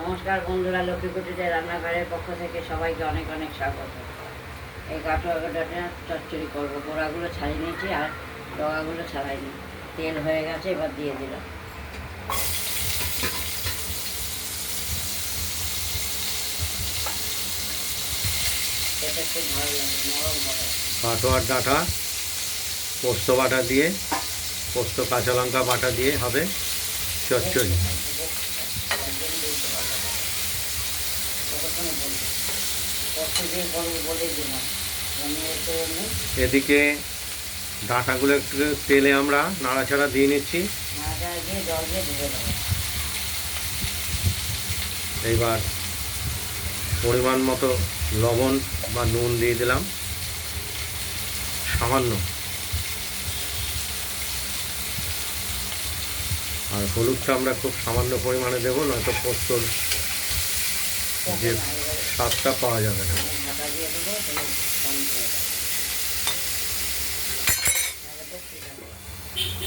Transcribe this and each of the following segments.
নমস্কার বন্ধুরা, লক্ষ্মীকুটিতে রান্নাঘরের পক্ষ থেকে সবাইকে অনেক অনেক স্বাগত। এই কাটোয়াটা চচ্চড়ি করবো। গোড়াগুলো ছাড়িয়ে নিয়েছি আর ডগাগুলো ছাড়াইনি। তেল হয়ে গেছে, এবার দিয়ে দিলাম। এটা খুব ভালো লাগে, নরম হবে। কাটোয়ার ডাঁটা পোস্ত বাটা দিয়ে, পোস্ত কাঁচা লঙ্কা বাটা দিয়ে হবে চচ্চড়ি। এদিকে ডাঁটাগুলো একটু তেলে আমরা নাড়াচাড়া দিয়ে নিচ্ছি। এইবার পরিমাণ মতো লবণ বা নুন দিয়ে দিলাম সামান্য, আর হলুদটা আমরা খুব সামান্য পরিমাণে দেবো, নয়তো পোস্তর যে স্বাদটা পাওয়া যাবে না।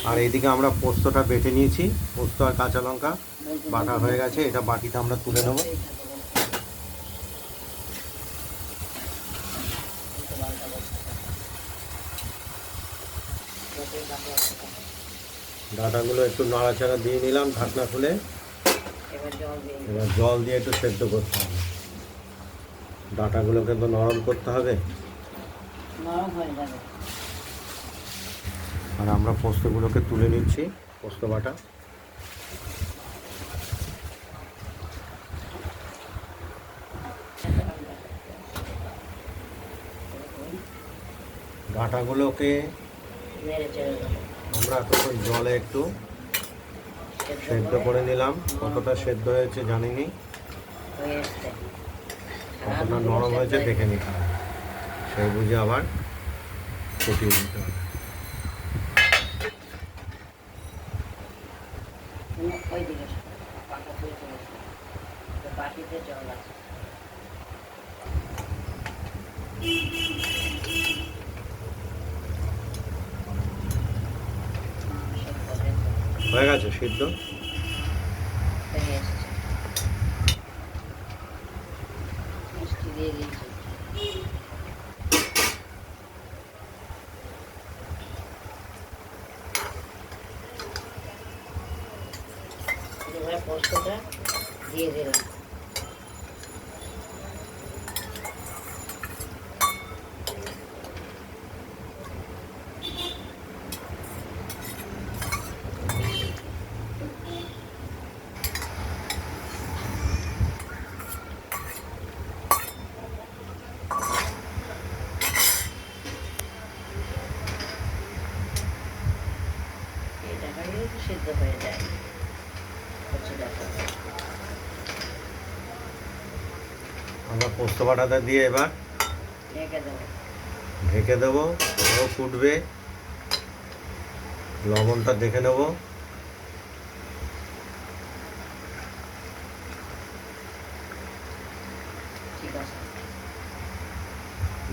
আর এইদিকে আমরা পোস্তটা বেটে নিয়েছি, পোস্ত আর কাঁচা লঙ্কা বাটা হয়ে গেছে। এটা বাটিতে আমরা তুলে নেব। ডাঁটাগুলো একটু নাড়াচাড়া দিয়ে নিলাম ঢাকনা খুলে। এবার জল দিয়ে একটু সেদ্ধ করতে হবে। ডাঁটাগুলোকে তো নরম করতে হবে, আর আমরা পোস্তগুলোকে তুলে নিচ্ছি। পোস্ত বাটা ডাঁটাগুলোকে আমরা তখন জলে একটু সেদ্ধ করে নিলাম। কতটা সেদ্ধ হয়েছে জানিনি, কতটা নরম হয়েছে দেখে নিতে হবে, সেই বুঝে আবার ফুটিয়ে দিতে হবে। হয়ে গেছে সিদ্ধ। পোস্তটা দিয়ে দিলাম। সিদ্ধ হয়ে যায়। আমরা পোস্ত বাটাটা দিয়ে এবার ঢেকে দেবো। আরও ফুটবে, লবণটা দেখে নেব।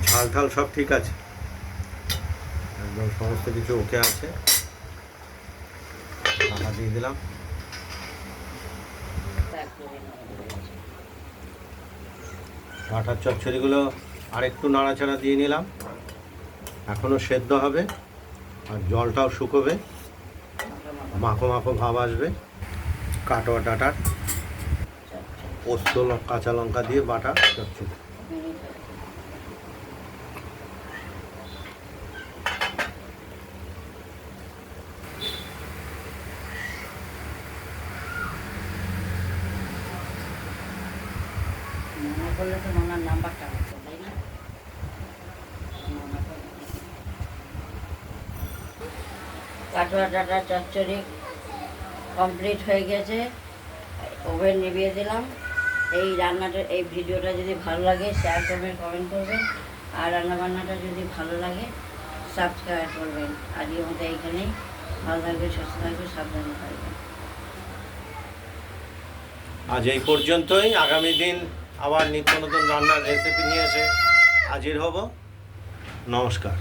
ঝাল ঠাল সব ঠিক আছে, একদম সমস্ত কিছু ওকে আছে। ঢাকা দিয়ে দিলাম। ডাঁটার চচ্চড়িগুলো আর একটু নাড়াচাড়া দিয়ে নিলাম। এখনও সেদ্ধ হবে আর জলটাও শুকোবে, মাখো মাখো ভাব আসবে। কাটোয়া ডাঁটার পোস্ত কাঁচা লঙ্কা দিয়ে বাটা চচ্চড়ি। মনে করলে তো নোনার নাম্বারটা হতো, তাই না? কাটোয়া ডাঁটা চচ্চড়ি কমপ্লিট হয়ে গেছে। ওভেন নিভিয়ে দিলাম। এই রান্নাটা, এই ভিডিওটা যদি ভালো লাগে শেয়ার করবেন, কমেন্ট করবেন, আর রান্নাবান্নাটা যদি ভালো লাগে সাবস্ক্রাইব করবেন। আজকের মতো এইখানেই। ভালো থাকবেন, সুস্থ থাকবেন, সাবধানে থাকবেন। আজ এই পর্যন্তই। আগামী দিন আবার নিত্য নতুন রান্নার রেসিপি নিয়ে এসে হাজির হব। নমস্কার।